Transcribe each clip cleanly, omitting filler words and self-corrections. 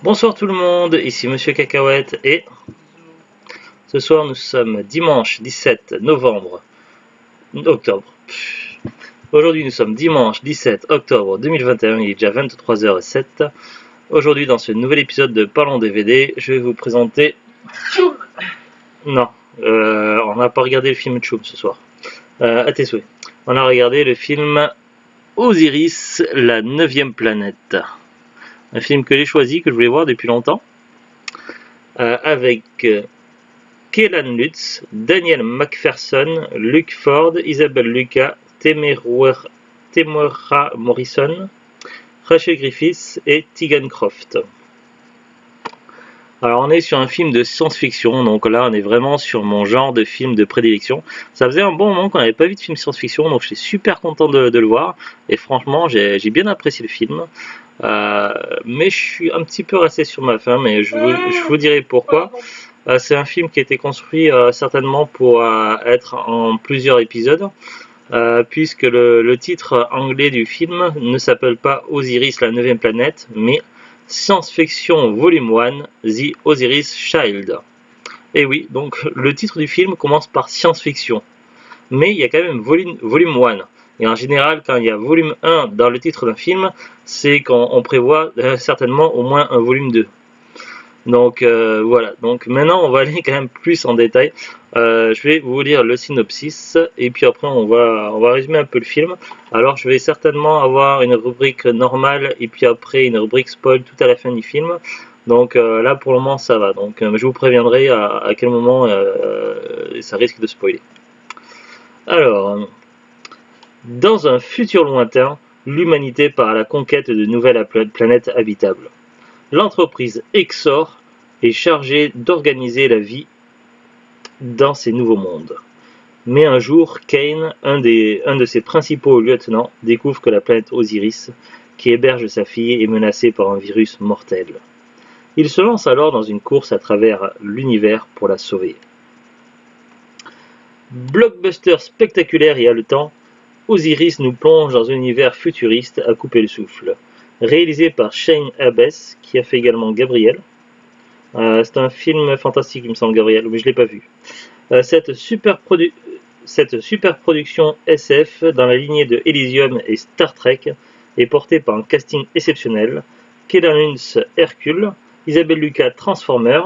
Bonsoir tout le monde, ici Monsieur Cacahuète et ce soir nous sommes dimanche 17 novembre, octobre. Aujourd'hui nous sommes dimanche 17 octobre 2021, il est déjà 23h07. Aujourd'hui dans ce nouvel épisode de Parlons DVD, je vais vous présenter... Tchoum. Non, on n'a pas regardé le film Tchoum ce soir. À tes souhaits. On a regardé le film Osiris, la 9e planète. Un film que j'ai choisi, que je voulais voir depuis longtemps. Avec Kellan Lutz, Daniel Macpherson, Luke Ford, Isabelle Lucas, Temuera Morrison, Rachel Griffiths et Tegan Croft. Alors on est sur un film de science-fiction, donc là on est vraiment sur mon genre de film de prédilection. Ça faisait un bon moment qu'on n'avait pas vu de film science-fiction, donc je suis super content de le voir. Et franchement j'ai bien apprécié le film. Mais je suis un petit peu resté sur ma faim, mais je vous dirai pourquoi. C'est un film qui a été construit certainement pour être en plusieurs épisodes, puisque le titre anglais du film ne s'appelle pas Osiris, la 9e planète, mais Science Fiction Volume 1, The Osiris Child. Et oui, donc le titre du film commence par science-fiction, mais il y a quand même volume 1. Et en général, quand il y a volume 1 dans le titre d'un film, c'est qu'on prévoit certainement au moins un volume 2. Donc voilà, donc maintenant on va aller quand même plus en détail. Je vais vous lire le synopsis et puis après on va résumer un peu le film. Alors je vais certainement avoir une rubrique normale et puis après une rubrique spoil tout à la fin du film. Donc là pour le moment ça va, donc je vous préviendrai à quel moment ça risque de spoiler. Alors, dans un futur lointain, l'humanité part à la conquête de nouvelles planètes habitables. L'entreprise Exor est chargée d'organiser la vie dans ces nouveaux mondes. Mais un jour, Kane, un de ses principaux lieutenants, découvre que la planète Osiris, qui héberge sa fille, est menacée par un virus mortel. Il se lance alors dans une course à travers l'univers pour la sauver. Blockbuster spectaculaire et haletant, Osiris nous plonge dans un univers futuriste à couper le souffle. Réalisé par Shane Abbess, qui a fait également Gabriel. C'est un film fantastique, il me semble, Gabriel, mais je ne l'ai pas vu. Cette super production SF dans la lignée de Elysium et Star Trek est portée par un casting exceptionnel. Kellan Lutz, Hercule, Isabelle Lucas, Transformer,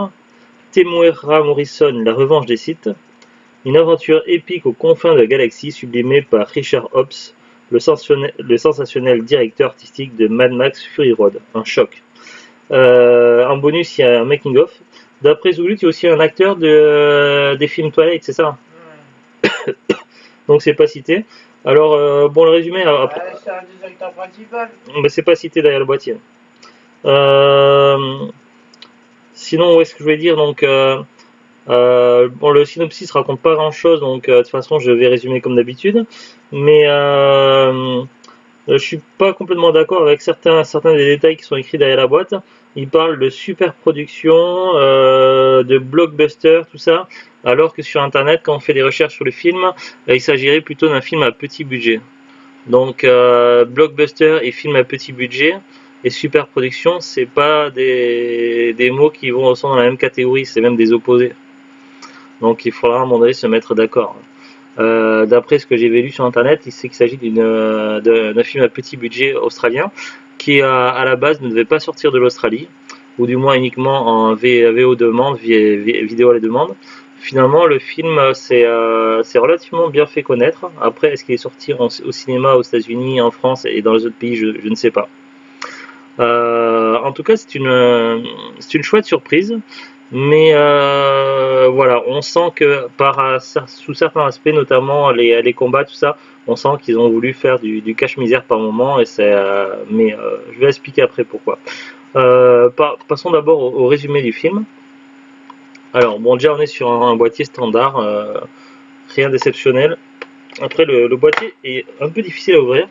Temuera Morrison, La Revanche des Sith. Une aventure épique aux confins de la galaxie sublimée par Richard Hobbs, le sensationnel directeur artistique de Mad Max Fury Road. Un choc. En bonus, il y a un making-of. D'après Zulu, il y a aussi un acteur des films Twilight, c'est ça? Donc c'est pas cité. Alors, bon, le résumé... C'est un des acteurs principaux. C'est pas cité derrière le boîtier. Sinon, où est-ce que je vais dire donc... bon, le synopsis raconte pas grand chose, donc de toute façon je vais résumer comme d'habitude, mais je suis pas complètement d'accord avec certains des détails qui sont écrits derrière la boîte. Il parle de super production, de blockbuster, tout ça, alors que sur internet, quand on fait des recherches sur le film, il s'agirait plutôt d'un film à petit budget. Donc blockbuster et film à petit budget et super production, c'est pas des mots qui vont dans la même catégorie, c'est même des opposés. Donc il faudra à un moment donné se mettre d'accord. D'après ce que j'ai lu sur internet, il sait qu'il s'agit d'un film à petit budget australien qui à la base ne devait pas sortir de l'Australie, ou du moins uniquement en VO demande, vidéo à la demande. Finalement le film s'est relativement bien fait connaître. Après, est-ce qu'il est sorti au cinéma aux États-Unis, en France et dans les autres pays, je ne sais pas. En tout cas c'est une chouette surprise. Mais voilà, on sent que sous certains aspects, notamment les combats, tout ça, on sent qu'ils ont voulu faire du cache-misère par moment, et mais je vais expliquer après pourquoi. Passons d'abord au résumé du film. Alors bon, déjà on est sur un boîtier standard, rien d'exceptionnel. Après le boîtier est un peu difficile à ouvrir,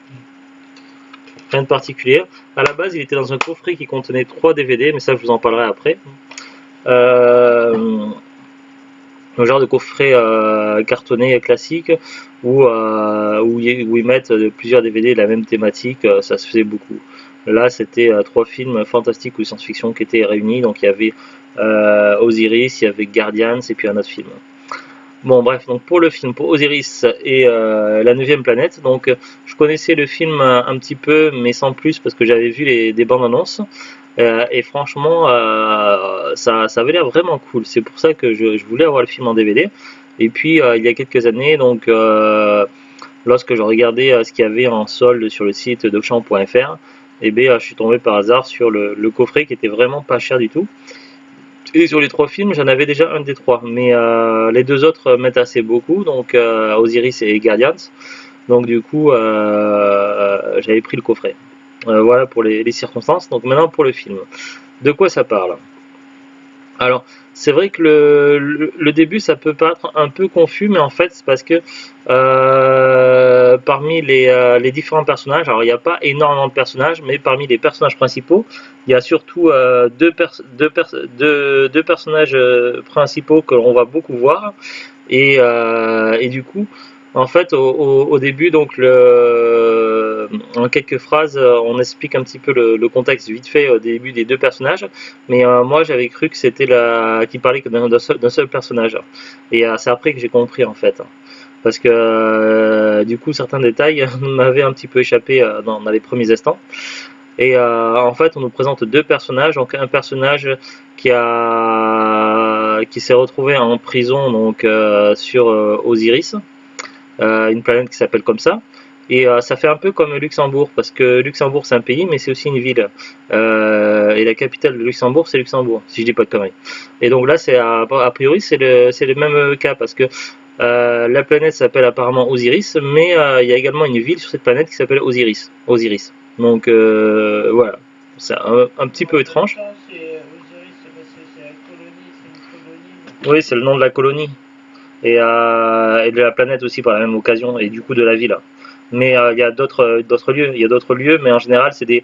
rien de particulier. À la base il était dans un coffret qui contenait 3 DVD, mais ça je vous en parlerai après. Un genre de coffret cartonné classique où ils mettent plusieurs DVD de la même thématique, ça se faisait beaucoup. Là, c'était trois films fantastiques ou science-fiction qui étaient réunis. Donc il y avait Osiris, il y avait Guardians et puis un autre film. Bon bref, donc pour le film, pour Osiris et la neuvième planète, donc je connaissais le film un petit peu, mais sans plus, parce que j'avais vu des bandes annonces, et franchement, ça avait l'air vraiment cool. C'est pour ça que je voulais avoir le film en DVD. Et puis il y a quelques années, donc lorsque je regardais ce qu'il y avait en solde sur le site d'Auchan.fr, et bien je suis tombé par hasard sur le coffret qui était vraiment pas cher du tout. Et sur les trois films, j'en avais déjà un des trois, mais les deux autres m'intéressaient beaucoup, donc Osiris et Guardians. Donc du coup, j'avais pris le coffret. Voilà pour les circonstances. Donc maintenant pour le film. De quoi ça parle? Alors, c'est vrai que le début, ça peut paraître un peu confus, mais en fait, c'est parce que parmi les différents personnages, alors il n'y a pas énormément de personnages, mais parmi les personnages principaux, il y a surtout deux personnages principaux que l'on va beaucoup voir, et du coup, en fait, au début, donc en quelques phrases, on explique un petit peu le contexte vite fait au début des deux personnages. Mais moi, j'avais cru que c'était qu'il parlait que d'un seul personnage. Et c'est après que j'ai compris en fait, parce que du coup, certains détails m'avaient un petit peu échappé dans les premiers instants. Et en fait, on nous présente deux personnages. Donc un personnage qui s'est retrouvé en prison donc sur Osiris, une planète qui s'appelle comme ça. Et ça fait un peu comme Luxembourg, parce que Luxembourg c'est un pays, mais c'est aussi une ville. Et la capitale de Luxembourg, c'est Luxembourg, si je dis pas de conneries. Et donc là, a priori, c'est le même cas, parce que la planète s'appelle apparemment Osiris, mais il y a également une ville sur cette planète qui s'appelle Osiris. Osiris. Donc voilà, c'est un petit peu étrange. Osiris, c'est la colonie, c'est une colonie. Oui, c'est le nom de la colonie. Et de la planète aussi par la même occasion, et du coup de la ville. Mais il y a d'autres lieux, il y a d'autres lieux, mais en général c'est des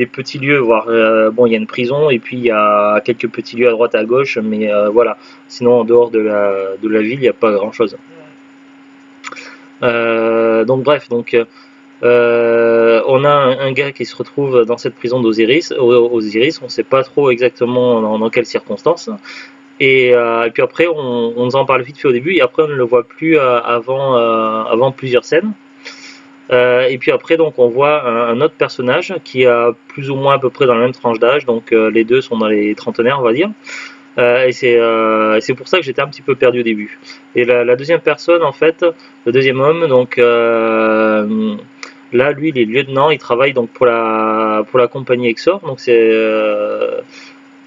petits lieux, voire bon, il y a une prison et puis il y a quelques petits lieux à droite à gauche, mais voilà. Sinon en dehors de la ville, il n'y a pas grand chose. Donc bref, on a un gars qui se retrouve dans cette prison d'Osiris, Osiris, on ne sait pas trop exactement dans quelles circonstances. Et puis après, on nous en parle vite fait au début, et après on ne le voit plus avant plusieurs scènes. Et puis après, donc, on voit un autre personnage qui a plus ou moins à peu près dans la même tranche d'âge, donc les deux sont dans les trentenaires, on va dire. Et c'est pour ça que j'étais un petit peu perdu au début. Et la deuxième personne, en fait, le deuxième homme, donc là, lui, il est lieutenant, il travaille donc pour la compagnie Exor, donc c'est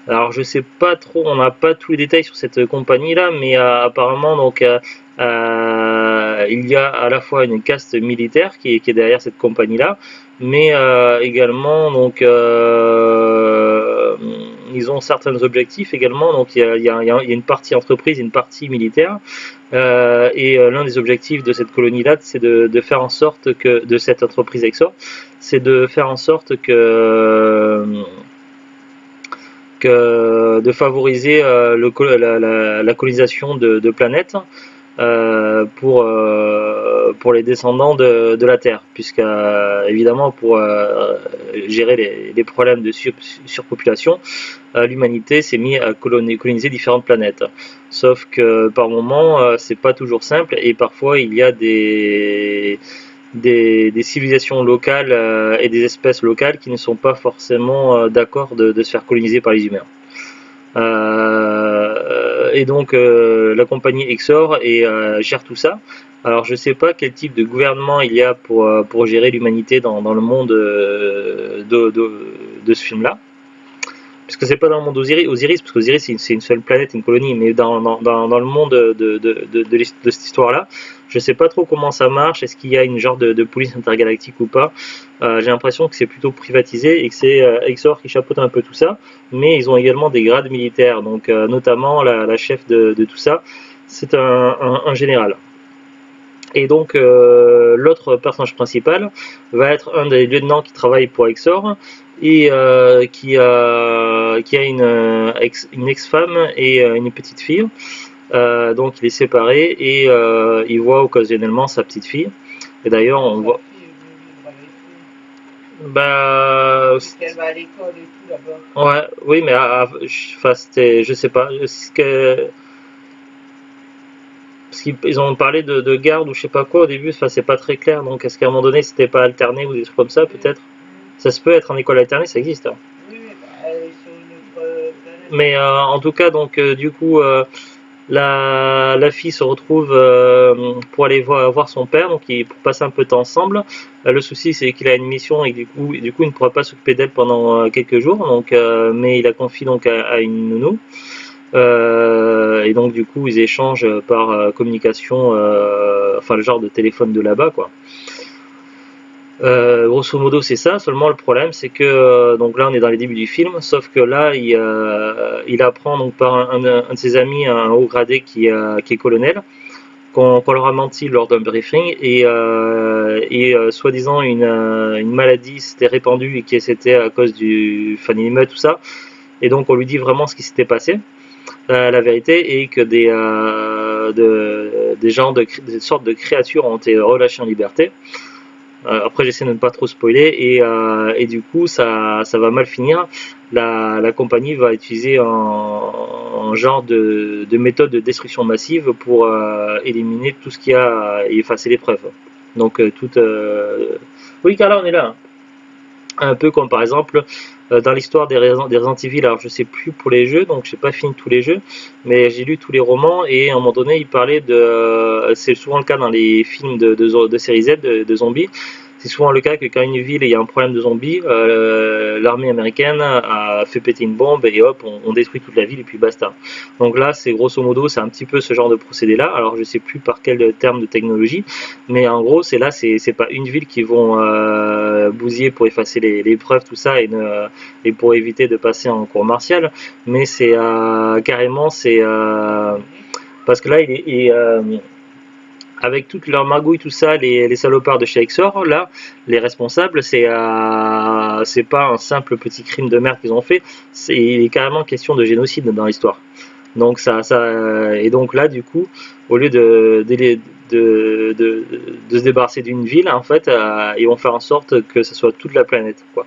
alors je sais pas trop, on n'a pas tous les détails sur cette compagnie là, mais apparemment donc il y a à la fois une caste militaire qui est derrière cette compagnie là, mais également donc ils ont certains objectifs également, donc il y a une partie entreprise, une partie militaire, et l'un des objectifs de cette colonie là, c'est de faire en sorte que de cette entreprise Exor, c'est de faire en sorte que de favoriser la colonisation de planètes pour les descendants de la Terre, puisque évidemment pour gérer les problèmes de surpopulation, l'humanité s'est mise à coloniser différentes planètes. Sauf que par moment, c'est pas toujours simple, et parfois il y a des civilisations locales et des espèces locales qui ne sont pas forcément d'accord de se faire coloniser par les humains. Et donc la compagnie Exor gère tout ça. Alors je ne sais pas quel type de gouvernement il y a pour gérer l'humanité dans le monde de ce film-là. Puisque c'est pas dans le monde d'Osiris, parce qu'Osiris c'est une seule planète, une colonie, mais dans le monde de cette histoire-là, je sais pas trop comment ça marche, est-ce qu'il y a une genre de police intergalactique ou pas. J'ai l'impression que c'est plutôt privatisé et que c'est Exor qui chapeaute un peu tout ça, mais ils ont également des grades militaires, donc notamment la chef de tout ça, c'est un général. Et donc l'autre personnage principal va être un des lieutenants qui travaille pour Exor et qui a une ex-femme et une petite fille. Donc il est séparé et il voit occasionnellement sa petite fille. Et d'ailleurs on voit... Bah, Vu qu'elle va à l'école et tout là-bas. ouais, oui, mais enfin, c'était, je sais pas, parce qu'ils ils ont parlé de garde ou je sais pas quoi au début, enfin, c'est pas très clair, donc est-ce qu'à un moment donné c'était pas alterné ou des trucs comme ça, peut-être? Ça se peut être en école alternée, ça existe, hein. Oui, oui, bah, elle est sur une autre planète. Mais en tout cas, donc, du coup, la fille se retrouve pour aller voir son père, donc pour passer un peu de temps ensemble. Le souci, c'est qu'il a une mission et du coup, il ne pourra pas s'occuper d'elle pendant quelques jours, donc, mais il la confie donc à une nounou. Et donc, du coup, ils échangent par communication, enfin, le genre de téléphone de là-bas, quoi. Grosso modo, c'est ça. Seulement, le problème, c'est que donc là, on est dans les débuts du film, sauf que là, il apprend donc par un de ses amis, un haut gradé qui est colonel, qu'on leur a menti lors d'un briefing et soi-disant une maladie s'était répandue et que c'était à cause du fanimé, tout ça. Et donc, on lui dit vraiment ce qui s'était passé, la vérité, et que des sortes de créatures ont été relâchées en liberté. Après, j'essaie de ne pas trop spoiler et du coup, ça va mal finir. La compagnie va utiliser un genre de méthode de destruction massive pour éliminer tout ce qu'il y a et effacer les preuves. Donc, oui, Carla, on est là, hein. Un peu comme par exemple dans l'histoire des Resident Evil, alors je sais plus pour les jeux, donc j'ai pas fini tous les jeux, mais j'ai lu tous les romans et à un moment donné il parlait c'est souvent le cas dans les films de série Z de zombies, c'est souvent le cas que quand une ville il y a un problème de zombies, l'armée américaine a fait péter une bombe et hop on détruit toute la ville et puis basta. Donc là c'est grosso modo c'est un petit peu ce genre de procédé là, alors je sais plus par quel terme de technologie, mais en gros, c'est pas une ville qui vont bousiller pour effacer les preuves, tout ça, et pour éviter de passer en cour martiale, mais c'est carrément, c'est parce que là, avec toute leur magouille, tout ça, les salopards de chez Exor, là, les responsables, c'est pas un simple petit crime de merde qu'ils ont fait, c'est carrément question de génocide dans l'histoire. Donc et donc là, du coup, au lieu de se débarrasser d'une ville, en fait, ils vont faire en sorte que ce soit toute la planète, quoi.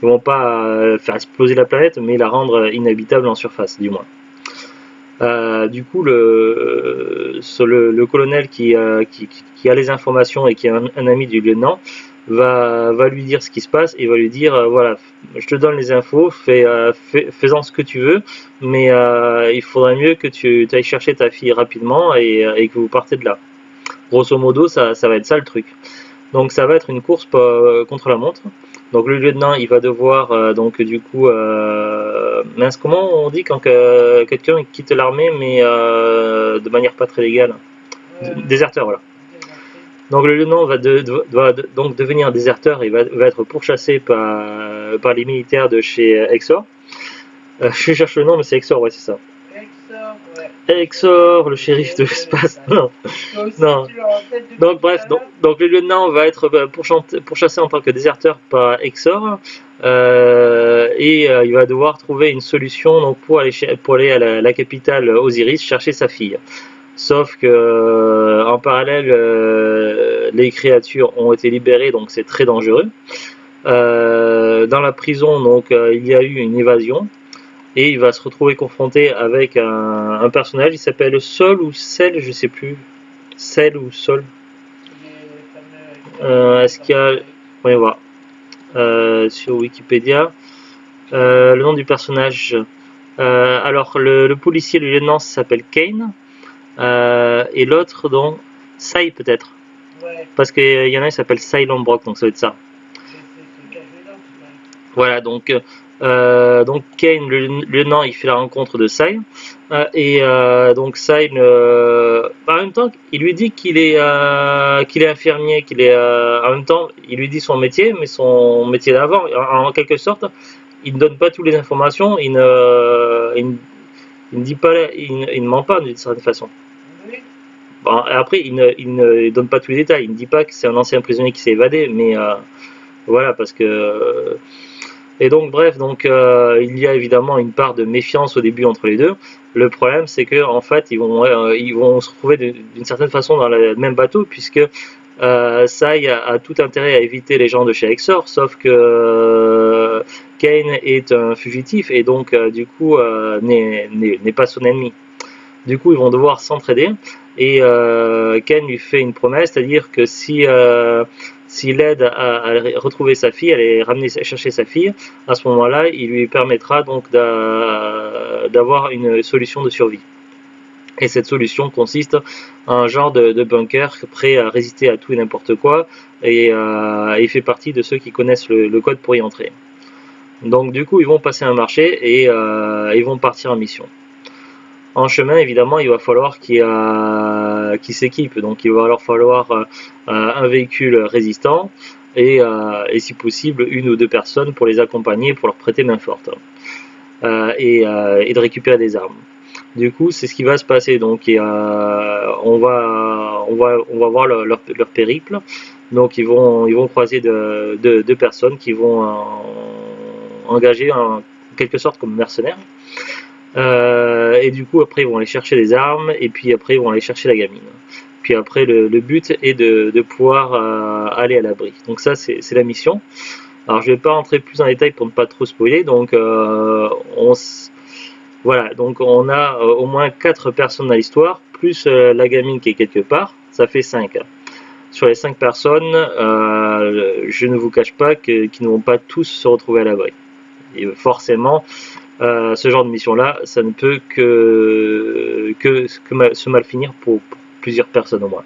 Ils vont pas faire exploser la planète, mais la rendre inhabitable en surface, du moins. Du coup, le colonel qui a les informations et qui est un ami du lieutenant va lui dire ce qui se passe et va lui dire voilà, je te donne les infos, fais-en ce que tu veux, mais il faudrait mieux que tu ailles chercher ta fille rapidement et que vous partez de là. Grosso modo, ça va être ça le truc. Donc ça va être une course contre la montre. Donc le lieutenant, il va devoir donc du coup, mince, comment on dit quand quelqu'un quitte l'armée mais de manière pas très légale, déserteur, voilà. Déserté. Donc le lieutenant doit donc devenir un déserteur et va être pourchassé par les militaires de chez Exor. Je cherche le nom, mais c'est Exor, ouais, c'est ça. Exor, ouais. Exor, le shérif de l'espace. Non, Toi aussi, non. tu l'as en tête depuis Donc tout bref, à l'heure. donc le lieutenant va être pourchassé en tant que déserteur par Exor et il va devoir trouver une solution donc, pour aller à la capitale Osiris chercher sa fille. Sauf que en parallèle, les créatures ont été libérées, donc c'est très dangereux. Dans la prison, donc il y a eu une évasion et il va se retrouver confronté avec un personnage. Il s'appelle Sol ou Cell, je sais plus. Cell ou Sol. Les fameux Est-ce qu'il y a, voyons voir, sur Wikipédia, le nom du personnage. Alors le policier, le lieutenant, s'appelle Kane. Et l'autre, donc, Sai peut-être. Ouais, Parce qu'il y en a un qui s'appelle Sai Lombrock, donc ça va être ça. c'est caché là, c'est Voilà, donc Kane, le lieutenant, il fait la rencontre de Sai. Et donc Sai, en même temps, il lui dit qu'il est infirmier, en même temps, il lui dit son métier, mais son métier d'avant, en quelque sorte, il ne donne pas toutes les informations, il ne dit pas, il ne ment pas d'une certaine façon. oui. Bon, après, il ne donne pas tous les détails. Il ne dit pas que c'est un ancien prisonnier qui s'est évadé, mais voilà, parce que. Et donc, bref, il y a évidemment une part de méfiance au début entre les deux. Le problème, c'est que en fait, ils vont se retrouver d'une certaine façon dans le même bateau, puisque Sai a tout intérêt à éviter les gens de chez Exor, sauf que Kane est un fugitif et donc du coup n'est pas son ennemi. Du coup, ils vont devoir s'entraider et Ken lui fait une promesse, c'est-à-dire que s'il aide à retrouver sa fille, chercher sa fille, à ce moment-là, il lui permettra donc d'avoir une solution de survie. Et cette solution consiste en un genre de bunker prêt à résister à tout et n'importe quoi, et il fait partie de ceux qui connaissent le code pour y entrer. Donc du coup, ils vont passer un marché et ils vont partir en mission. En chemin, évidemment, il va falloir qu'ils s'équipent. Donc, il va leur falloir un véhicule résistant et si possible, une ou deux personnes pour les accompagner, pour leur prêter main forte et de récupérer des armes. Du coup, c'est ce qui va se passer. Donc, on va voir leur périple. Donc, ils vont croiser deux personnes qui vont engager en quelque sorte comme mercenaires. Et du coup après ils vont aller chercher les armes et puis après ils vont aller chercher la gamine. Puis après le but est de pouvoir aller à l'abri. Donc ça c'est la mission. Alors je vais pas rentrer plus en détail pour ne pas trop spoiler. Donc voilà, donc on a au moins 4 personnes dans l'histoire, plus la gamine qui est quelque part, ça fait 5. Sur les 5 personnes, je ne vous cache pas qu'ils ne vont pas tous se retrouver à l'abri. Et forcément, ce genre de mission-là, ça ne peut que se mal finir pour plusieurs personnes au moins.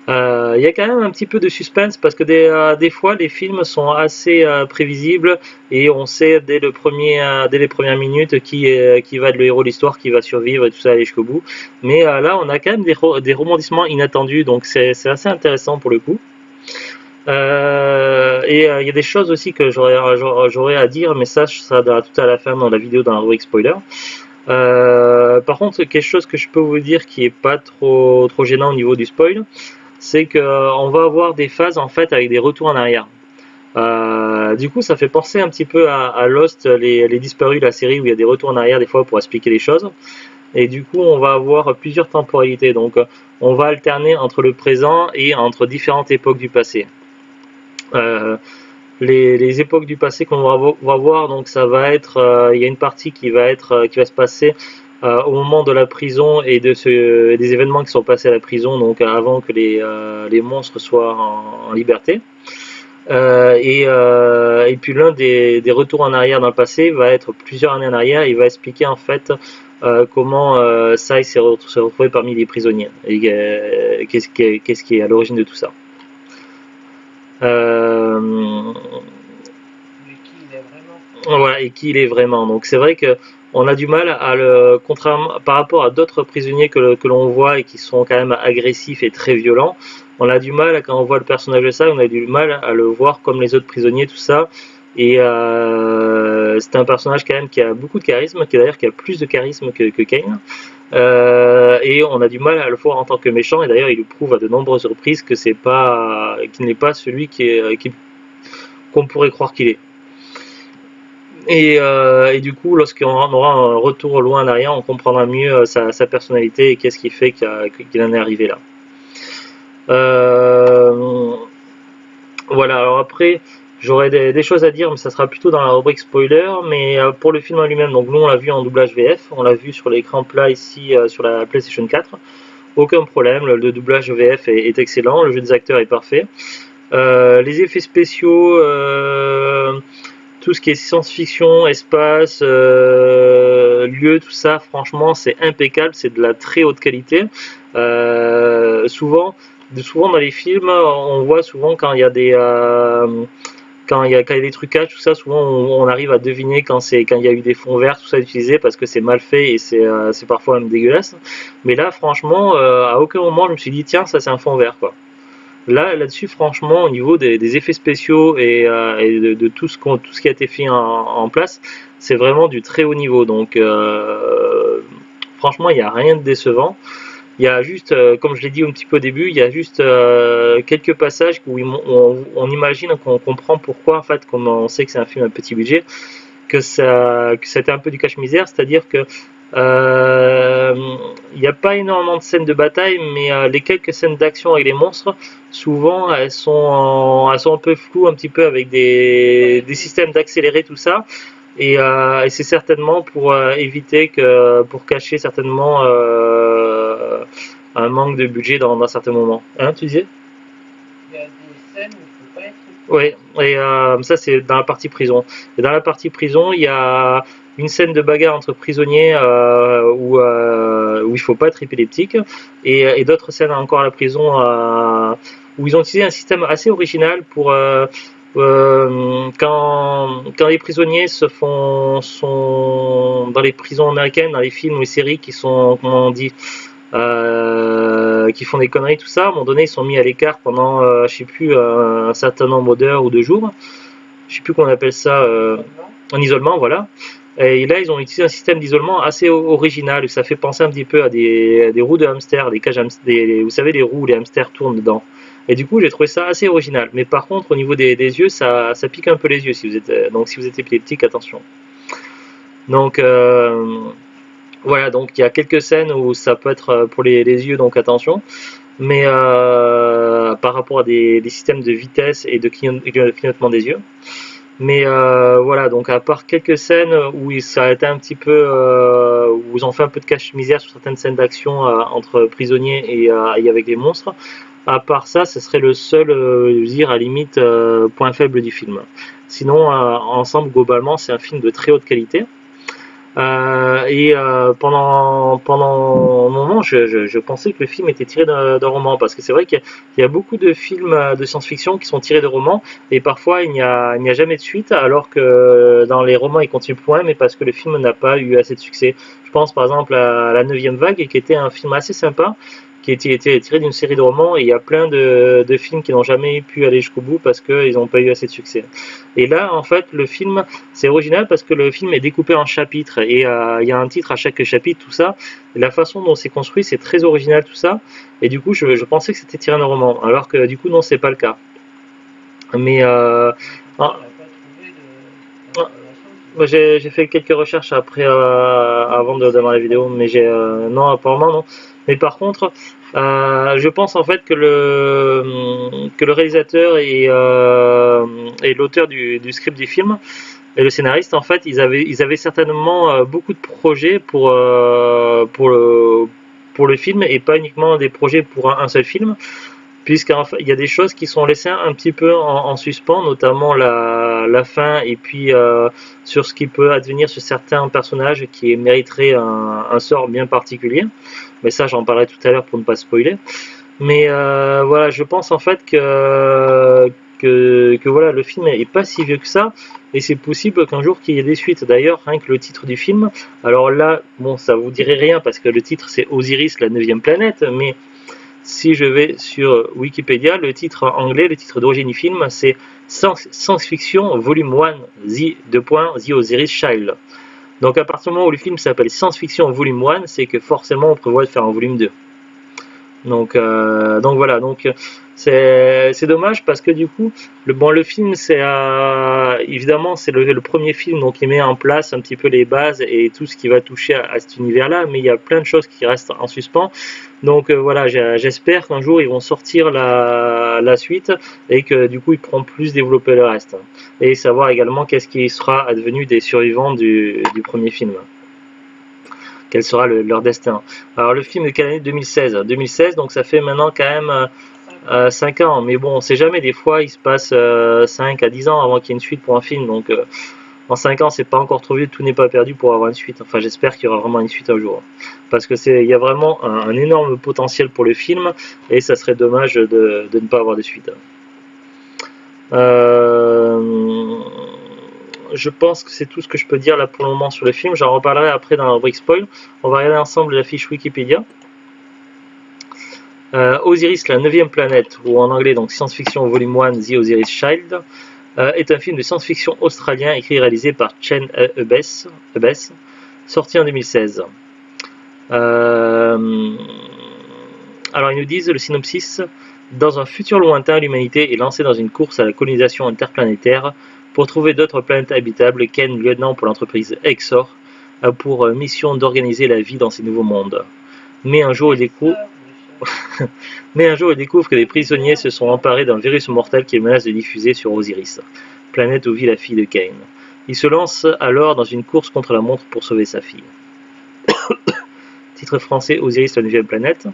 Il y a quand même un petit peu de suspense parce que des fois les films sont assez prévisibles et on sait dès les premières minutes qui va être le héros de l'histoire, qui va survivre et tout ça aller jusqu'au bout. Mais là on a quand même des rebondissements inattendus, donc c'est assez intéressant pour le coup. Et il y a des choses aussi que j'aurais à dire, mais ça sera tout à la fin dans la vidéo, dans la rubrique spoiler. Par contre, quelque chose que je peux vous dire qui est pas trop gênant au niveau du spoil, c'est qu'on va avoir des phases en fait avec des retours en arrière. Du coup, ça fait penser un petit peu à Lost, les disparus, la série où il y a des retours en arrière des fois pour expliquer les choses. Et du coup, on va avoir plusieurs temporalités. Donc, on va alterner entre le présent et entre différentes époques du passé. Les époques du passé qu'on va voir, donc ça va être, il y a une partie qui va se passer au moment de la prison et des événements qui sont passés à la prison, donc avant que les monstres soient en liberté. Et puis l'un des retours en arrière dans le passé va être plusieurs années en arrière. Il va expliquer en fait comment Sai s'est retrouvé parmi les prisonniers et qu'est-ce qui est à l'origine de tout ça. Voilà, et qui il est vraiment. Donc c'est vrai que on a du mal à contrairement par rapport à d'autres prisonniers que l'on voit et qui sont quand même agressifs et très violents, on a du mal quand on voit le personnage de ça, on a du mal à le voir comme les autres prisonniers, tout ça. Et c'est un personnage quand même qui a beaucoup de charisme, qui a plus de charisme que Kane. Et on a du mal à le voir en tant que méchant, et d'ailleurs il le prouve à de nombreuses reprises que qu'il n'est pas celui qu'on pourrait croire qu'il est. Et du coup, lorsqu'on aura un retour loin en arrière, on comprendra mieux sa personnalité et qu'est-ce qui fait qu'il en est arrivé là. Voilà, alors après, j'aurais des choses à dire, mais ça sera plutôt dans la rubrique spoiler. Mais pour le film en lui-même, donc nous on l'a vu en doublage VF, on l'a vu sur l'écran plat ici sur la PlayStation 4. Aucun problème, le doublage VF est excellent, le jeu des acteurs est parfait. Les effets spéciaux, tout ce qui est science-fiction, espace, lieu, tout ça, franchement, c'est impeccable, c'est de la très haute qualité. Souvent dans les films, on voit souvent quand il y a des trucages, tout ça, souvent on arrive à deviner quand il y a eu des fonds verts, tout ça utilisé parce que c'est mal fait et c'est parfois même dégueulasse. Mais là, franchement, à aucun moment je me suis dit tiens, ça c'est un fond vert quoi. Là-dessus, franchement, au niveau des effets spéciaux et de tout ce qui a été fait en place, c'est vraiment du très haut niveau. Donc, franchement, il n'y a rien de décevant. Il y a juste, comme je l'ai dit un petit peu au début, il y a juste quelques passages où on imagine, qu'on comprend pourquoi, en fait, comme on sait que c'est un film à petit budget, que c'était un peu du cache-misère, c'est-à-dire que il n'y a pas énormément de scènes de bataille, mais les quelques scènes d'action avec les monstres, souvent elles sont un peu floues, un petit peu avec des systèmes d'accélérer tout ça. Et c'est certainement pour éviter que, pour cacher certainement un manque de budget dans certains moments. Hein, tu disais? Il y a des scènes où il faut pas être. Oui, et ça c'est dans la partie prison. Et dans la partie prison, il y a une scène de bagarre entre prisonniers où il faut pas être épileptique, et d'autres scènes encore à la prison où ils ont utilisé un système assez original pour quand les prisonniers sont dans les prisons américaines, dans les films ou les séries qui sont, comment on dit, qui font des conneries, tout ça, à un moment donné, ils sont mis à l'écart pendant, je sais plus, un certain nombre d'heures ou de jours. Je sais plus comment on appelle ça, en isolement, voilà. Et là, ils ont utilisé un système d'isolement assez original. Ça fait penser un petit peu à des roues de hamster, des cages vous savez, les roues où les hamsters tournent dedans. Et du coup, j'ai trouvé ça assez original. Mais par contre, au niveau des yeux, ça pique un peu les yeux. Si vous êtes, donc, si vous êtes épileptique, attention. Donc, voilà, donc il y a quelques scènes où ça peut être pour les yeux, donc attention. Mais par rapport à des systèmes de vitesse et de clignotement des yeux. Mais voilà, donc à part quelques scènes où ça a été un petit peu, où ils ont fait un peu de cache-misère sur certaines scènes d'action entre prisonniers et avec les monstres, à part ça, ce serait le seul, je veux dire, à la limite, point faible du film. Sinon, ensemble, globalement, c'est un film de très haute qualité. Pendant un moment, je pensais que le film était tiré d'un roman, parce que c'est vrai qu'il y a beaucoup de films de science-fiction qui sont tirés de romans, et parfois il n'y a jamais de suite, alors que dans les romans ils continuent plus loin, mais parce que le film n'a pas eu assez de succès. Je pense par exemple à La 9e vague, qui était un film assez sympa, qui était tiré d'une série de romans, et il y a plein de films qui n'ont jamais pu aller jusqu'au bout parce qu'ils n'ont pas eu assez de succès. Et là, en fait, le film, c'est original parce que le film est découpé en chapitres, et il y a un titre à chaque chapitre, tout ça. Et la façon dont c'est construit, c'est très original, tout ça. Et du coup, je pensais que c'était tiré d'un roman, alors que du coup, non, c'est pas le cas. Mais j'ai fait quelques recherches après, avant de démarrer la vidéo, mais non, apparemment non. Mais par contre, je pense en fait que le réalisateur et l'auteur du script du film et le scénariste, en fait, ils avaient certainement beaucoup de projets pour le film, et pas uniquement des projets pour un seul film, puisqu'il y a des choses qui sont laissées un petit peu en suspens, notamment la fin, et puis sur ce qui peut advenir sur certains personnages qui mériteraient un sort bien particulier. Mais ça, j'en parlerai tout à l'heure pour ne pas spoiler. Mais voilà, je pense en fait que voilà, le film est pas si vieux que ça, et c'est possible qu'un jour qu'il y ait des suites. D'ailleurs, rien que le titre du film, alors là, bon, ça vous dirait rien parce que le titre c'est Osiris, la 9e planète, mais si je vais sur Wikipédia, le titre anglais, le titre d'origine du film, c'est Science Fiction Volume 1, The Osiris Child. Donc à partir du moment où le film s'appelle Science Fiction Volume 1, c'est que forcément on prévoit de faire un volume 2. Donc voilà, donc c'est dommage parce que du coup, le film, c'est évidemment c'est le premier film, donc il met en place un petit peu les bases et tout ce qui va toucher à cet univers-là, mais il y a plein de choses qui restent en suspens. Donc voilà, j'espère qu'un jour ils vont sortir la suite, et que du coup ils pourront plus développer le reste, et savoir également qu'est-ce qui sera advenu des survivants du premier film. Quel sera leur destin. Alors le film est de quelle année? 2016. 2016, donc ça fait maintenant quand même 5 ans. Mais bon, on sait jamais, des fois il se passe 5 à 10 ans avant qu'il y ait une suite pour un film. Donc en 5 ans, c'est pas encore trop vieux, tout n'est pas perdu pour avoir une suite. Enfin, j'espère qu'il y aura vraiment une suite un jour. Parce que il y a vraiment un énorme potentiel pour le film, et ça serait dommage de ne pas avoir de suite. Je pense que c'est tout ce que je peux dire là pour le moment sur le film. J'en reparlerai après dans la rubrique spoil. On va regarder ensemble la fiche Wikipédia. Osiris, la 9e planète, ou en anglais donc Science Fiction Volume 1, The Osiris Child, est un film de science-fiction australien écrit et réalisé par Chen Ebess, sorti en 2016. Alors ils nous disent le synopsis. Dans un futur lointain, l'humanité est lancée dans une course à la colonisation interplanétaire. Pour trouver d'autres planètes habitables, Ken, lieutenant pour l'entreprise Exor, a pour mission d'organiser la vie dans ces nouveaux mondes. Mais un jour, il découvre, mais un jour, il découvre que des prisonniers se sont emparés d'un virus mortel qui menace de diffuser sur Osiris, planète où vit la fille de Cain. Il se lance alors dans une course contre la montre pour sauver sa fille. Titre français: Osiris, la 9e planète.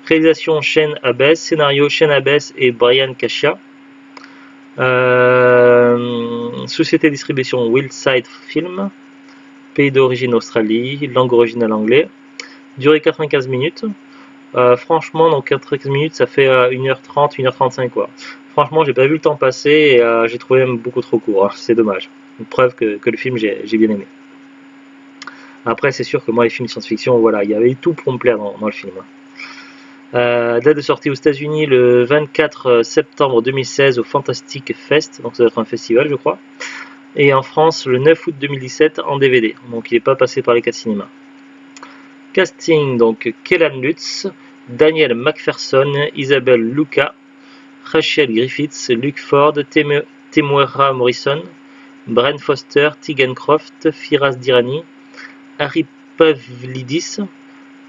Réalisation: Shane Abbess. Scénario: Shane Abbess et Brian Caccia. Société de distribution: Wildside Film. Pays d'origine: Australie. Langue originale: anglais. Durée: 95 minutes. Franchement, donc 95 minutes, ça fait 1h30, 1h35 quoi. Franchement, j'ai pas vu le temps passer et j'ai trouvé même beaucoup trop court. Hein. C'est dommage. Une preuve que le film, j'ai bien aimé. Après, c'est sûr que moi, les films de science-fiction, voilà, il y avait tout pour me plaire dans le film. Date de sortie aux États-Unis le 24 septembre 2016 au Fantastic Fest, donc ça doit être un festival, je crois. Et en France le 9 août 2017 en DVD, donc il n'est pas passé par les 4 cinémas. Casting: donc Kellan Lutz, Daniel Macpherson, Isabelle Luca, Rachel Griffiths, Luke Ford, Temuera Morrison, Bren Foster, Tegan Croft, Firas Dirani, Harry Pavlidis,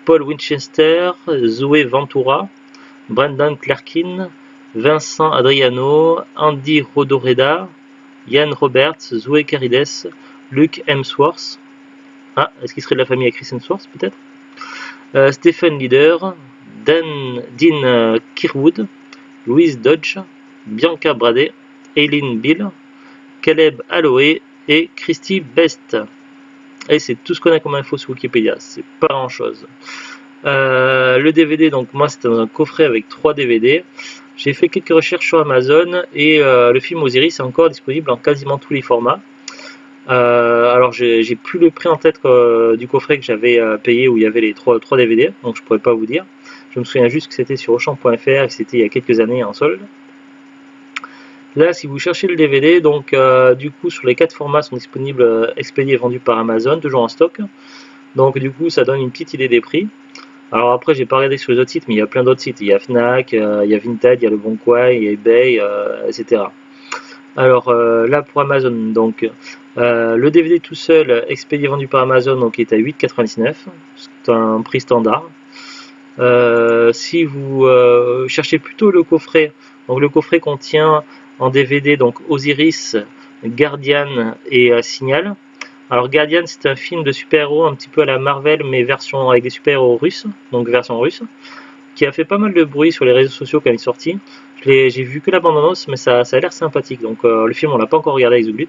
Paul Winchester, Zoé Ventura, Brendan Clarkin, Vincent Adriano, Andy Rodoreda, Ian Roberts, Zoé Carides, Luke Hemsworth. Ah, est-ce qu'il serait de la famille à Chris Hemsworth peut-être? Stephen Leader, Dean Kirwood, Louise Dodge, Bianca Bradet, Eileen Bill, Caleb Holloway et Christy Best. Et c'est tout ce qu'on a comme info sur Wikipédia, c'est pas grand chose. Le DVD, donc moi c'était dans un coffret avec 3 DVD. J'ai fait quelques recherches sur Amazon et le film Osiris est encore disponible en quasiment tous les formats. Alors j'ai plus le prix en tête du coffret que j'avais payé où il y avait les 3 DVD, donc je pourrais pas vous dire. Je me souviens juste que c'était sur Auchan.fr et que c'était il y a quelques années en solde. Là, si vous cherchez le DVD, donc du coup sur les 4 formats sont disponibles, expédiés et vendus par Amazon, toujours en stock. Donc du coup ça donne une petite idée des prix. Alors après j'ai pas regardé sur les autres sites, mais il y a plein d'autres sites. Il y a Fnac, il y a Vinted, il y a Le Bon Coin, il y a eBay, etc. Alors là pour Amazon, donc le DVD tout seul, expédié vendu par Amazon, donc il est à 8,99. C'est un prix standard. Si vous cherchez plutôt le coffret, donc le coffret contient en DVD donc Osiris, Guardian et Signal. Alors Guardian, c'est un film de super-héros un petit peu à la Marvel, mais version avec des super-héros russes, donc version russe, qui a fait pas mal de bruit sur les réseaux sociaux quand il est sorti. J'ai vu que la bande-annonce, mais ça a l'air sympathique. Donc le film, on l'a pas encore regardé avec Zublut.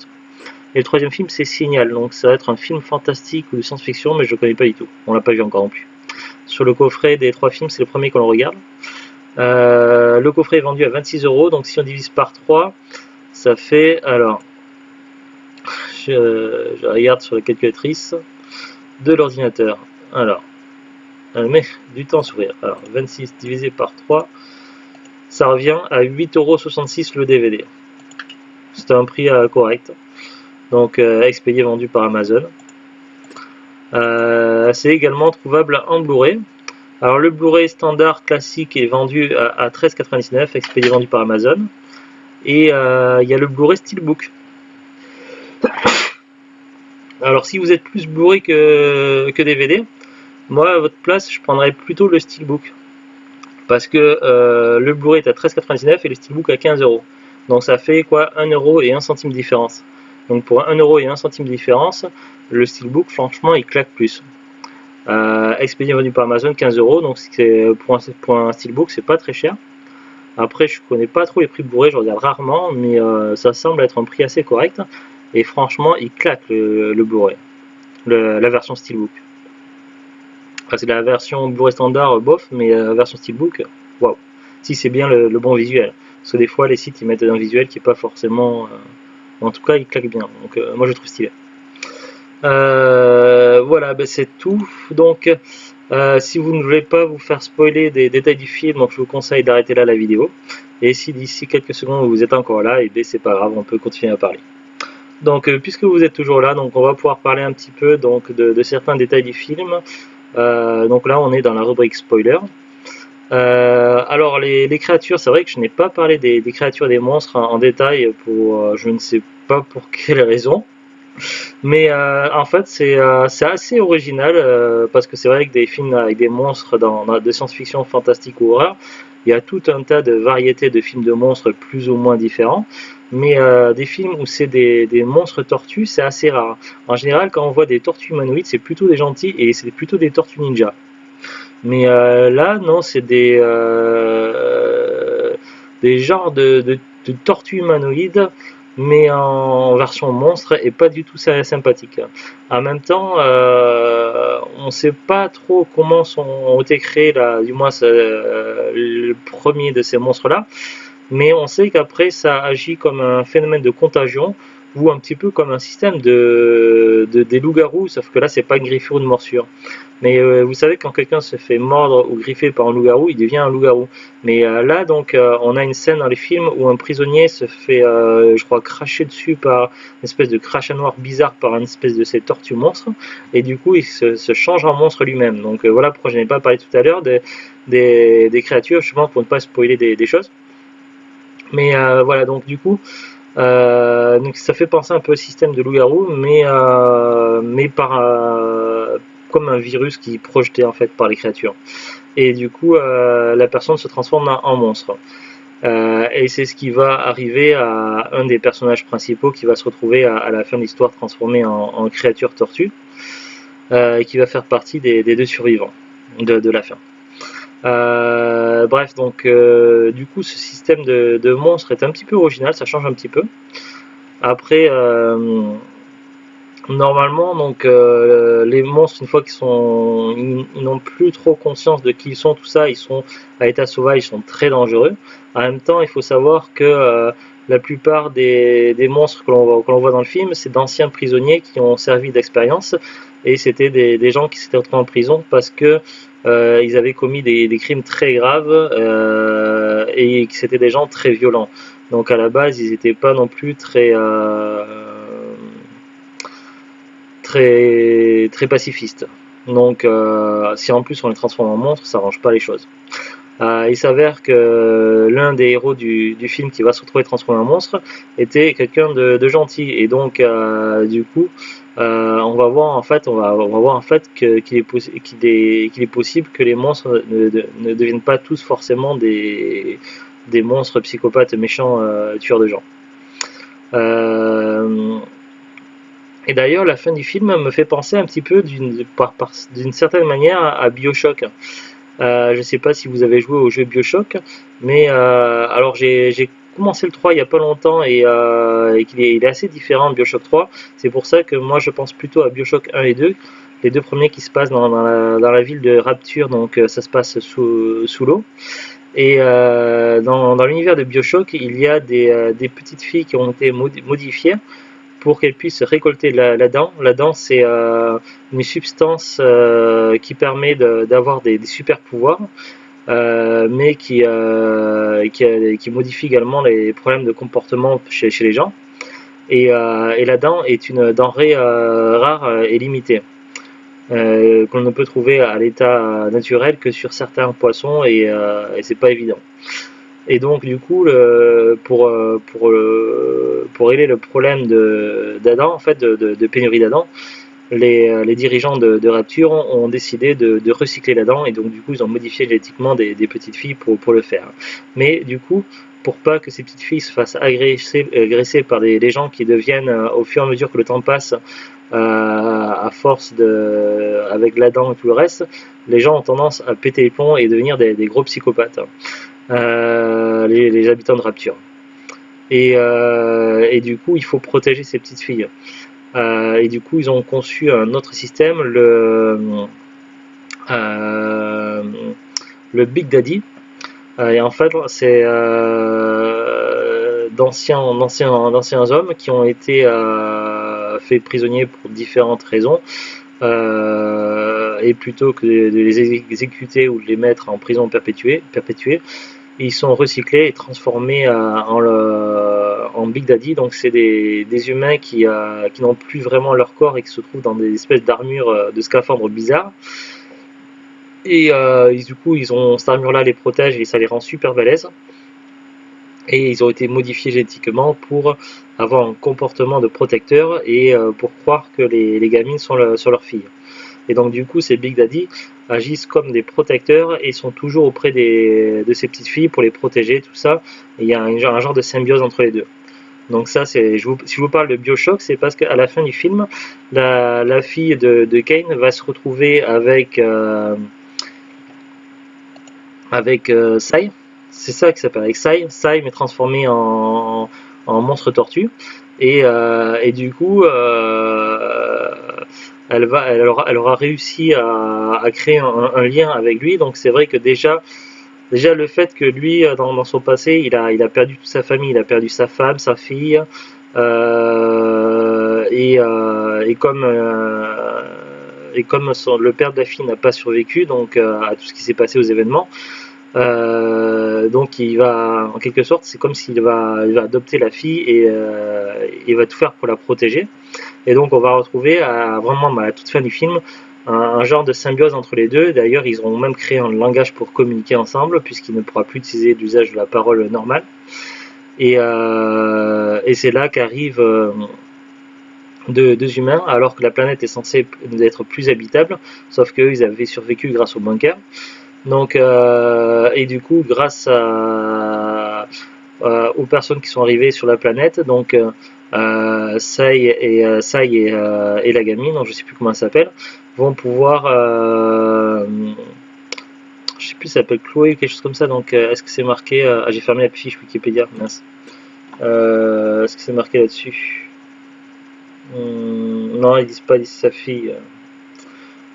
Et le troisième film, c'est Signal. Donc ça va être un film fantastique ou de science-fiction, mais je ne connais pas du tout. On l'a pas vu encore non plus. Sur le coffret des 3 films, c'est le premier qu'on regarde. Le coffret est vendu à 26 €. Donc si on divise par 3, ça fait... Alors, je regarde sur la calculatrice de l'ordinateur. Alors, elle met du temps à s'ouvrir. Alors, 26 divisé par 3, ça revient à 8,66 € le DVD. C'est un prix correct. Donc, expédié vendu par Amazon. C'est également trouvable en Blu-ray. Alors, le Blu-ray standard classique est vendu à 13,99 €, expédié vendu par Amazon. Et il y a le Blu-ray Steelbook. Alors si vous êtes plus Blu-ray que DVD, moi à votre place je prendrais plutôt le Steelbook. Parce que le Blu-ray est à 13,99 € et le Steelbook à 15 €. Donc ça fait quoi, 1 € et 1 centime de différence. Donc pour 1 € et 1 centime de différence, le Steelbook franchement il claque plus. Expédié vendu par Amazon, 15 €, donc pour un Steelbook c'est pas très cher. Après je connais pas trop les prix Blu-ray, je regarde rarement, mais ça semble être un prix assez correct. Et franchement, il claque le Blu-ray, la version Steelbook. Enfin, c'est la version Blu-ray standard bof, mais la version Steelbook, waouh. Si c'est bien le bon visuel. Parce que des fois, les sites ils mettent un visuel qui n'est pas forcément. En tout cas, il claque bien. Donc, moi je trouve stylé. Voilà, ben, c'est tout. Donc, si vous ne voulez pas vous faire spoiler des détails du film, donc je vous conseille d'arrêter là la vidéo. Et si d'ici quelques secondes vous êtes encore là, et ben c'est pas grave, on peut continuer à parler. Donc, puisque vous êtes toujours là, donc on va pouvoir parler un petit peu donc, de certains détails du film. Donc là, on est dans la rubrique spoiler. Alors, les créatures, c'est vrai que je n'ai pas parlé des créatures des monstres en détail, pour je ne sais pas pour quelle raison. Mais en fait, c'est assez original parce que c'est vrai que des films avec des monstres de science-fiction, fantastique ou horreur, il y a tout un tas de variétés de films de monstres plus ou moins différents. Mais des films où c'est des monstres tortues, c'est assez rare. En général, quand on voit des tortues humanoïdes, c'est plutôt des gentils et c'est plutôt des tortues ninja. Mais là, non, c'est des genres de tortues humanoïdes, mais en version monstre et pas du tout sympathique. En même temps, on ne sait pas trop comment ont été créés, là, du moins le premier de ces monstres-là, mais on sait qu'après ça agit comme un phénomène de contagion ou un petit peu comme un système des loups-garous, sauf que là c'est pas une griffure ou une morsure. Mais vous savez, quand quelqu'un se fait mordre ou griffer par un loup-garou, il devient un loup-garou. Mais là, donc, on a une scène dans les films où un prisonnier se fait, je crois, cracher dessus par une espèce de crachat noir bizarre par une espèce de ces tortues monstres. Et du coup, il se change en monstre lui-même. Donc voilà pourquoi je n'ai pas parlé tout à l'heure des créatures, justement pour ne pas spoiler des choses. Mais voilà, donc du coup, donc ça fait penser un peu au système de loup-garou, mais comme un virus qui est projeté en fait par les créatures. Et du coup, la personne se transforme en monstre. Et c'est ce qui va arriver à un des personnages principaux qui va se retrouver à la fin de l'histoire transformé en créature tortue, et qui va faire partie des deux survivants de la fin. Bref, donc du coup, ce système de monstres est un petit peu original, ça change un petit peu. Après, normalement, donc les monstres, une fois ils n'ont plus trop conscience de qui ils sont, tout ça, ils sont à l'état sauvage, ils sont très dangereux. En même temps, il faut savoir que la plupart des monstres que l'on voit dans le film, c'est d'anciens prisonniers qui ont servi d'expérience, et c'était des gens qui s'étaient retrouvés en prison parce que ils avaient commis des crimes très graves et que c'était des gens très violents. Donc à la base, ils n'étaient pas non plus très pacifiste. Donc, si en plus on les transforme en monstres, ça arrange pas les choses. Il s'avère que l'un des héros du film qui va se retrouver transformé en monstre était quelqu'un de gentil, et donc du coup, on va voir en fait, qu'il est possible que les monstres ne deviennent pas tous forcément des monstres psychopathes méchants tueurs de gens. Euh, et d'ailleurs, la fin du film me fait penser un petit peu d'une certaine manière à BioShock. Je ne sais pas si vous avez joué au jeu BioShock, mais alors j'ai commencé le 3 il n'y a pas longtemps, et il est assez différent de BioShock 3. C'est pour ça que moi je pense plutôt à BioShock 1 et 2, les deux premiers qui se passent dans la ville de Rapture, donc ça se passe sous l'eau. Et dans l'univers de BioShock, il y a des petites filles qui ont été modifiées pour qu'elle puisse récolter la dent. La dent, c'est une substance qui permet d'avoir des super pouvoirs, mais qui modifie également les problèmes de comportement chez les gens. Et la dent est une denrée rare et limitée, qu'on ne peut trouver à l'état naturel que sur certains poissons, et c'est pas évident. Et donc du coup, pour régler le problème d'Adam, en fait, de pénurie d'Adam, les dirigeants de Rapture ont décidé de recycler l'Adam, et donc du coup ils ont modifié génétiquement des petites filles pour le faire. Mais du coup, pour pas que ces petites filles se fassent agresser par des gens qui deviennent, au fur et à mesure que le temps passe, à force avec l'Adam et tout le reste, les gens ont tendance à péter les plombs et devenir des gros psychopathes, les habitants de Rapture. Et du coup, il faut protéger ces petites filles. Et du coup, ils ont conçu un autre système, euh, le Big Daddy. Et en fait, c'est d'anciens hommes qui ont été faits prisonniers pour différentes raisons. Et plutôt que de les exécuter ou de les mettre en prison perpétuée, ils sont recyclés et transformés en Big Daddy. Donc c'est des humains qui n'ont plus vraiment leur corps et qui se trouvent dans des espèces d'armures, de scaphandres bizarres. Et du coup, cette armure-là les protège et ça les rend super balèzes. et ils ont été modifiés génétiquement pour avoir un comportement de protecteur et pour croire que les gamines sont sur leur fille. Et donc du coup, ces Big Daddy agissent comme des protecteurs et sont toujours auprès de ces petites filles pour les protéger, tout ça. Et il y a un genre de symbiose entre les deux. Donc ça, si je vous parle de Bioshock, c'est parce qu'à la fin du film, la fille de Kane va se retrouver avec Sai. C'est ça qui s'appelle avec Sai. Sai mais transformé en monstre tortue. Et du coup, elle aura réussi à créer un lien avec lui. Donc c'est vrai que déjà le fait que lui, dans son passé, il a perdu toute sa famille, il a perdu sa femme, sa fille, et comme le père de la fille n'a pas survécu donc à tout ce qui s'est passé aux événements, donc il va, en quelque sorte, c'est comme il va adopter la fille et il va tout faire pour la protéger. Et donc on va retrouver vraiment à la toute fin du film un genre de symbiose entre les deux. D'ailleurs, ils ont même créé un langage pour communiquer ensemble, puisqu'il ne pourra plus utiliser l'usage de la parole normale. Et c'est là qu'arrivent deux humains, alors que la planète est censée être plus habitable, sauf qu'eux, ils avaient survécu grâce au bunker. Donc, et du coup, grâce aux personnes qui sont arrivées sur la planète, donc Sai et la gamine, donc je sais plus comment elle s'appelle, vont pouvoir, je sais plus, ça s'appelle Chloé ou quelque chose comme ça. Donc, est-ce que c'est marqué j'ai fermé la fiche Wikipédia, mince. Est-ce que c'est marqué là-dessus? Non, ils disent pas, ils disent sa fille.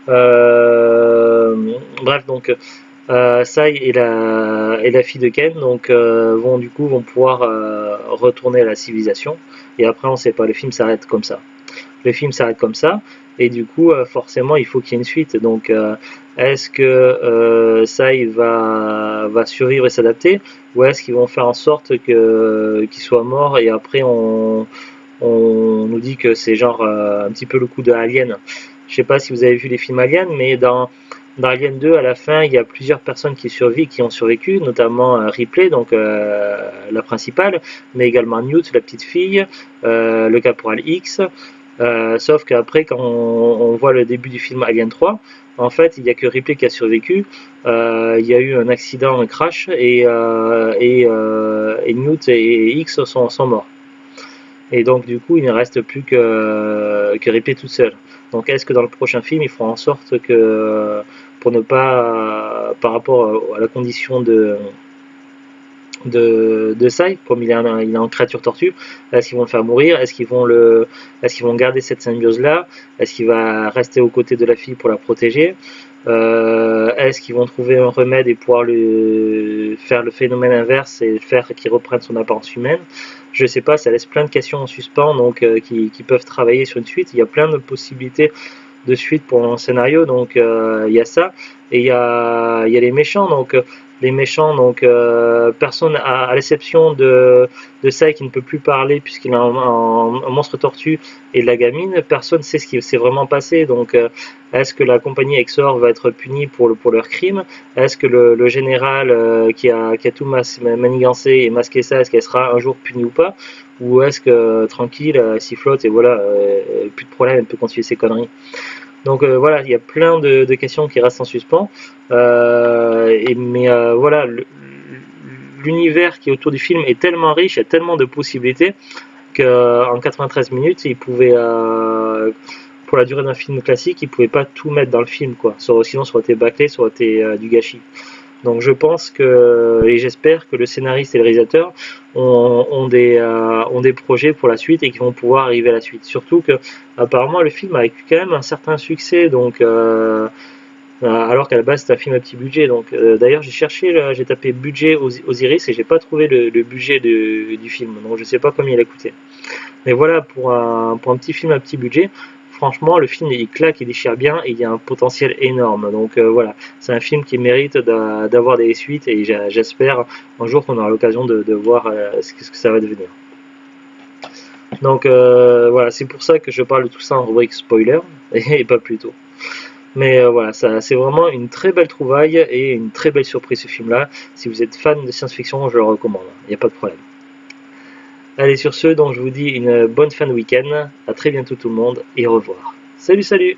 Bref, donc Sai et la fille de Ken donc vont pouvoir retourner à la civilisation, et après on sait pas, le film s'arrête comme ça. Le film s'arrête comme ça, et du coup forcément il faut qu'il y ait une suite. Donc est-ce que Sai va survivre et s'adapter, ou est-ce qu'ils vont faire en sorte qu'il soit mort et après on nous dit que c'est genre un petit peu le coup de Alien. Je sais pas si vous avez vu les films Alien, mais dans Alien 2, à la fin, il y a plusieurs personnes qui ont survécu, notamment Ripley, donc la principale, mais également Newt, la petite fille, le caporal X. Sauf qu'après, quand on voit le début du film Alien 3, en fait, il n'y a que Ripley qui a survécu. Il y a eu un accident, un crash, et Newt et X sont morts. Et donc du coup il ne reste plus que Ripley toute seule. Donc est-ce que dans le prochain film ils feront en sorte que, pour ne pas, par rapport à la condition de Sai, comme il est en créature tortue, est-ce qu'ils vont le faire mourir, est-ce qu'ils vont garder cette symbiose là, est-ce qu'il va rester aux côtés de la fille pour la protéger, est-ce qu'ils vont trouver un remède et pouvoir faire le phénomène inverse et faire qu'il reprenne son apparence humaine? Je sais pas, ça laisse plein de questions en suspens, donc qui peuvent travailler sur une suite. Il y a plein de possibilités de suite pour un scénario, donc il y a ça, et il y a les méchants. Donc les méchants, donc personne, à l'exception de Sai qui ne peut plus parler puisqu'il a un monstre tortue, et de la gamine, personne ne sait ce qui s'est vraiment passé. Donc est-ce que la compagnie Exor va être punie pour leur crime? Est-ce que le général qui a tout manigancé et masqué ça, est-ce qu'elle sera un jour punie ou pas? Ou est-ce que tranquille, s'y flotte et voilà, plus de problème, elle peut continuer ses conneries? Donc voilà, il y a plein de questions qui restent en suspens. Mais voilà, l'univers qui est autour du film est tellement riche, il y a tellement de possibilités qu'en 93 minutes, il pouvait, pour la durée d'un film classique, il pouvait pas tout mettre dans le film, quoi. Sinon, ça aurait été bâclé, ça aurait été du gâchis. Donc je pense et j'espère que le scénariste et le réalisateur ont des projets pour la suite et qui vont pouvoir arriver à la suite. Surtout que apparemment le film a eu quand même un certain succès, donc alors qu'à la base c'est un film à petit budget. Donc d'ailleurs j'ai tapé budget Osiris et j'ai pas trouvé le budget du film. Donc je sais pas combien il a coûté. Mais voilà, pour un petit film à petit budget, franchement, le film il claque, il déchire bien et il y a un potentiel énorme. Donc voilà, c'est un film qui mérite d'avoir des suites, et j'espère un jour qu'on aura l'occasion de voir ce que ça va devenir. Donc voilà, c'est pour ça que je parle de tout ça en rubrique spoiler et pas plus tôt. Mais voilà, ça, c'est vraiment une très belle trouvaille et une très belle surprise ce film-là. Si vous êtes fan de science-fiction, je le recommande, il n'y a pas de problème. Allez, sur ce, donc je vous dis une bonne fin de week-end, à très bientôt tout le monde et au revoir. Salut, salut!